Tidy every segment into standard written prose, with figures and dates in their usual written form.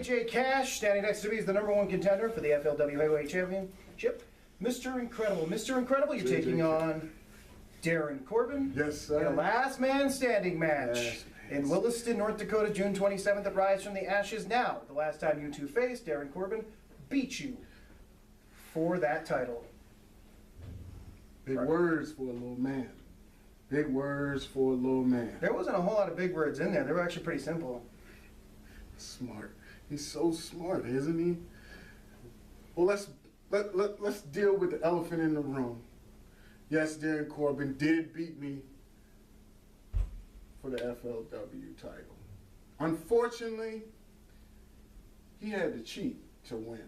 JJ Cash, standing next to me is the #1 contender for the FLW Heavyweight Championship, Mr. Incredible. Mr. Incredible, you're taking on Darin Corbin. Yes, sir. In a last man standing match in Williston, North Dakota, June 27th at Rise from the Ashes. Now, the last time you two faced, Darin Corbin beat you for that title. Big words for a little man. Big words for a little man. There wasn't a whole lot of big words in there. They were actually pretty simple. Smart. He's so smart, isn't he? Well, let's deal with the elephant in the room. Yes, Darin Corbin did beat me for the FLW title. Unfortunately, he had to cheat to win.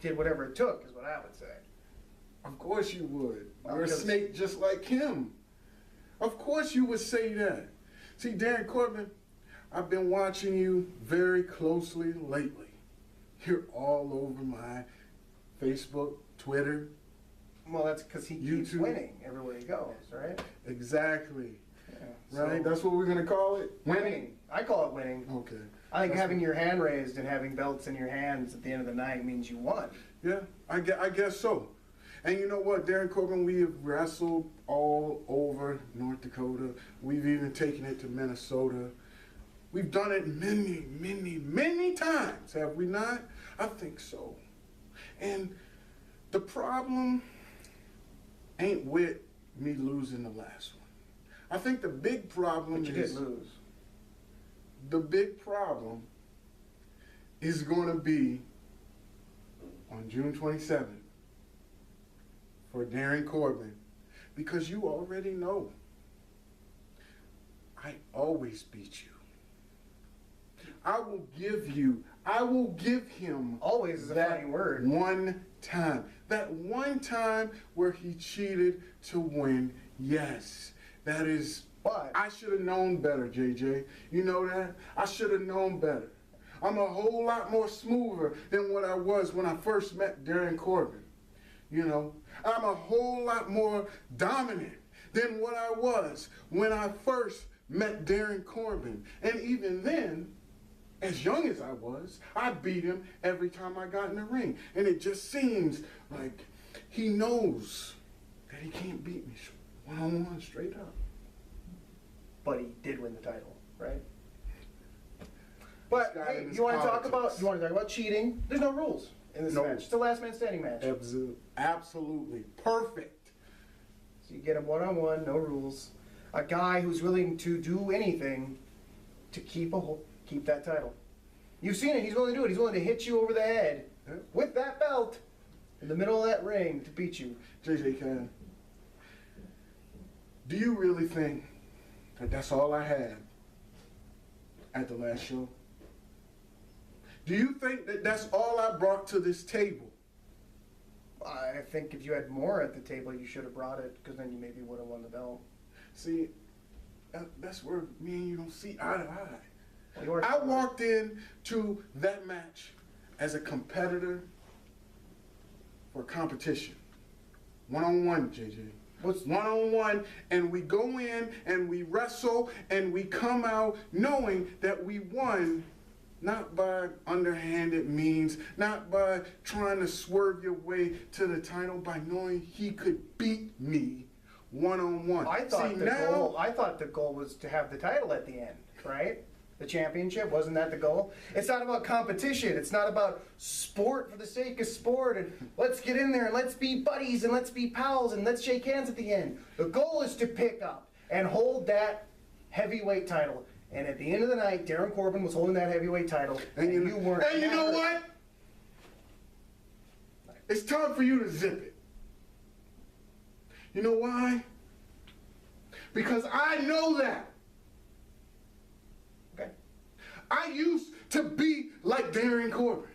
Did whatever it took, is what I would say. Of course you would. Well, You're a snake just like him. Of course you would say that. See, Darin Corbin, I've been watching you very closely lately. You're all over my Facebook, Twitter. Well, that's because he keeps winning everywhere he goes, right? Exactly. Yeah, Right? That's what we're going to call it? Winning. I call it winning. Okay. I think having your hand raised and having belts in your hands at the end of the night means you won. Yeah, I guess so. And you know what, Darin Corbin, we have wrestled all over North Dakota. We've even taken it to Minnesota. We've done it many, many, many times, have we not? I think so. And the problem ain't with me losing the last one. I think the big problem But you did lose. The big problem is going to be on June 27th for Darin Corbin, because you already know I always beat you. I will give him Always is a funny word. one time. That one time where he cheated to win, yes, that is, But I should have known better, JJ. You know that? I should have known better. I'm a whole lot more smoother than what I was when I first met Darin Corbin. You know, I'm a whole lot more dominant than what I was when I first met Darin Corbin. And even then, as young as I was, I beat him every time I got in the ring. And it just seems like he knows that he can't beat me one-on-one straight up. But he did win the title, right? But hey, his you want to talk politics. about cheating? There's no rules in this match. It's a last man standing match. Absolutely perfect. So you get him one-on-one, no rules. A guy who's willing to do anything to keep that title. You've seen it. He's willing to do it. He's willing to hit you over the head with that belt in the middle of that ring to beat you. JJ Khan, do you really think that that's all I had at the last show? Do you think that that's all I brought to this table? I think if you had more at the table, you should have brought it, because then you maybe would have won the belt. See, that's where me and you don't see eye to eye. I walked into that match as a competitor for competition. One-on-one, JJ. One-on-one, and we go in and we wrestle and we come out knowing that we won, not by underhanded means, not by trying to swerve your way to the title, by knowing he could beat me one-on-one. I thought the goal was to have the title at the end, right? The championship, wasn't that the goal? It's not about competition. It's not about sport for the sake of sport and let's get in there and let's be buddies and let's be pals and let's shake hands at the end. The goal is to pick up and hold that heavyweight title. And at the end of the night, Darin Corbin was holding that heavyweight title, and you weren't. And you know what? It's time for you to zip it. You know why? Because I know that. Okay. I used to be like Darin Corbin.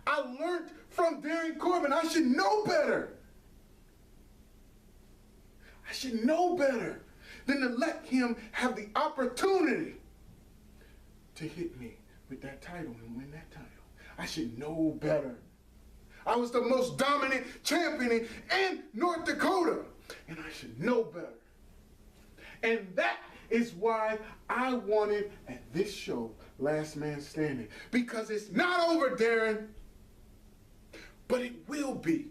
I learned from Darin Corbin. I should know better. I should know better than to let him have the opportunity to hit me with that title and win that title. I should know better. I was the most dominant champion in North Dakota, and I should know better. And that is why I wanted at this show last man standing. Because it's not over, Darin. But it will be.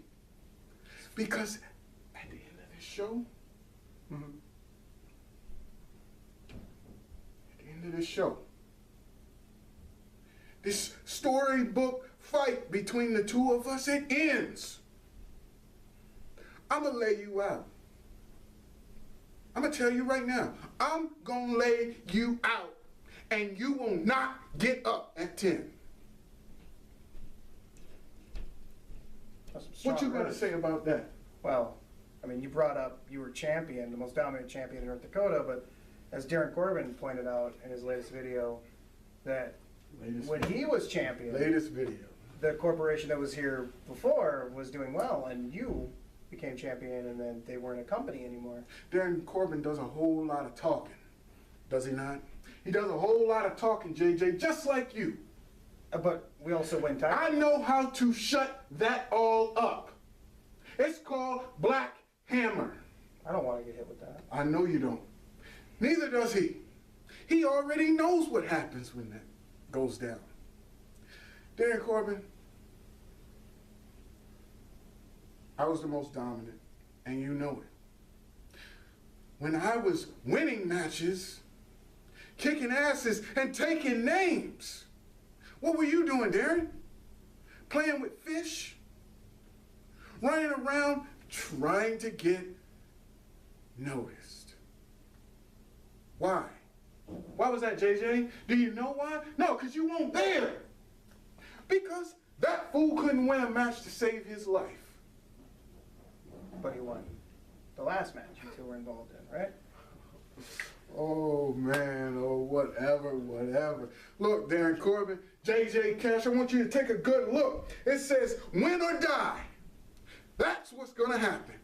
Because at the end of this show, this storybook fight between the two of us, it ends. I'm going to lay you out. I'm going to tell you right now, I'm going to lay you out, and you will not get up at 10. What you got to say about that? Well, I mean, you brought up you were champion, the most dominant champion in North Dakota, but as Darin Corbin pointed out in his latest video, that when he was champion, the corporation that was here before was doing well, and you became champion, and then they weren't a company anymore. Darin Corbin does a whole lot of talking, does he not? He does a whole lot of talking, JJ, just like you. But we also win titles. I know how to shut that all up. It's called Black Hammer. I don't want to get hit with that. I know you don't. Neither does he. He already knows what happens when that goes down. Darin Corbin, I was the most dominant, and you know it. When I was winning matches, kicking asses, and taking names, what were you doing, Darin? Playing with fish? Running around trying to get noticed. Why? Why was that, JJ? Do you know why? No, because you weren't there. Because that fool couldn't win a match to save his life. But he won the last match you two were involved in, right? Oh, man, oh, whatever. Look, Darin Corbin, JJ Cash, I want you to take a good look. It says, win or die. That's what's going to happen.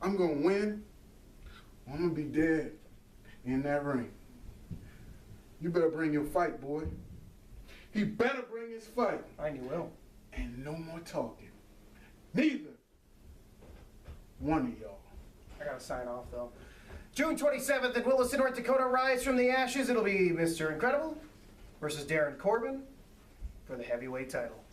I'm going to win. I'm going to be dead in that ring. You better bring your fight, boy. He better bring his fight. And you will. And no more talking. Neither one of y'all. I got to sign off, though. June 27th in Williston, North Dakota, Rise from the Ashes. It'll be Mr. Inkredible versus Darin Corbin for the heavyweight title.